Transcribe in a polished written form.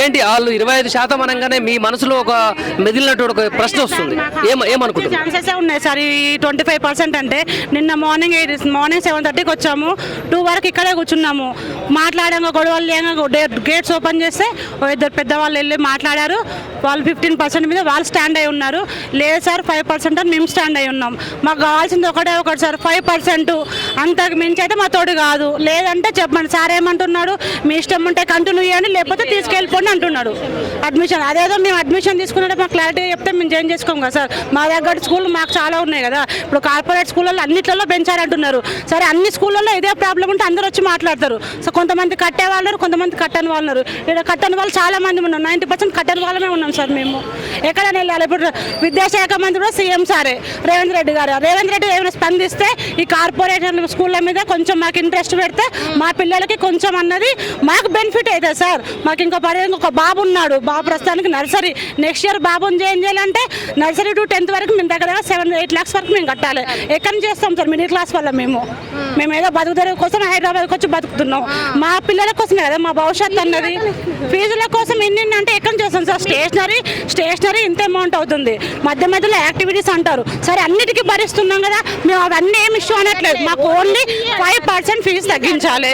ఏంటి వాళ్ళు 25% అనగానే మీ మనసులో ఒక మెదిలినటువంటి ఒక ప్రశ్న వస్తుంది, ఏమనుకుంటున్నారు? ఛాన్సెస్ ఉన్నాయి సార్. ఈ 25% అంటే నిన్న మార్నింగ్ 7:30కి వచ్చాము, 2 వరకు ఇక్కడే కూర్చున్నాము. మాట్లాడాక గొడవలు గేట్స్ ఓపెన్ చేస్తే ఇద్దరు పెద్దవాళ్ళు వెళ్ళి మాట్లాడారు. వాళ్ళు 15% మీద వాళ్ళు స్టాండ్ అయి ఉన్నారు. లేదు సార్ 5% అని మేము స్టాండ్ అయి ఉన్నాం. మాకు కావాల్సింది ఒకటి సార్, 5%. అంతకు మించి అయితే మా తోడు కాదు. లేదంటే చెప్పండి సార్, ఏమంటున్నాడు, మీ ఇష్టం ఉంటే కంటిన్యూ చేయండి, లేకపోతే తీసుకెళ్ళిపోండి అంటున్నాడు. అడ్మిషన్ అదేదో మేము అడ్మిషన్ తీసుకున్నట్టు మాకు క్లారిటీ చెప్తే మేము జాయిన్ చేసుకోం కదా సార్. మా దగ్గర స్కూల్ మాకు చాలా ఉన్నాయి కదా. ఇప్పుడు కార్పొరేట్ స్కూళ్ళలో అన్నిట్లలో పెంచారంటున్నారు. సరే, అన్ని స్కూళ్ళల్లో ఇదే ప్రాబ్లం ఉంటే అందరూ వచ్చి మాట్లాడతారు. సో కొంతమంది కట్టే వాళ్ళు, కొంతమంది కట్టని వాళ్ళు ఉన్నారు. ఇక్కడ కట్టని వాళ్ళు చాలా మంది ఉన్నారు. 90% కట్టని వాళ్ళమే ఉన్నాం సార్ మేము. ఎక్కడైనా వెళ్ళాలి. ఇప్పుడు విద్యాశాఖ మంత్రి కూడా సీఎం సారే, రేవంత్ రెడ్డి గారు. రేవంత్ రెడ్డి ఏమైనా స్పందిస్తే ఈ కార్పొరేషన్ స్కూళ్ళ మీద కొంచెం మాకు ఇంట్రెస్ట్ పెడితే మా పిల్లలకి కొంచెం అన్నది మాకు బెనిఫిట్ అవుతుంది సార్. మాకు ఇంకా ఒక బాబు ఉన్నాడు. బాబు ప్రస్తుతానికి నర్సరీ. నెక్స్ట్ ఇయర్ బాబుని జాయిన్ చేయాలంటే నర్సరీ టు 10th వరకు మేము దగ్గర 7-8 lakhs వరకు మేము కట్టాలి. ఎక్కడి నుంచి చేస్తాం సార్? మిడిల్ క్లాస్ వల్ల మేము ఏదో బతుకుదెరువు కోసం హైదరాబాద్కి వచ్చి బతుకుతున్నాం. మా పిల్లల కోసమే కదా మా భవిష్యత్తు అన్నది. ఫీజుల కోసం ఎన్ని అంటే ఎక్కడి నుంచి చేస్తాం సార్? స్టేషనరీ ఇంత అమౌంట్ అవుతుంది. మధ్యలో యాక్టివిటీస్ అంటారు. సరే, అన్నిటికీ భరిస్తున్నాం కదా మేము. అవన్నీ ఏమి ఇష్యూ అనట్లేదు. మాకు ఓన్లీ 5% ఫీజు తగ్గించాలి.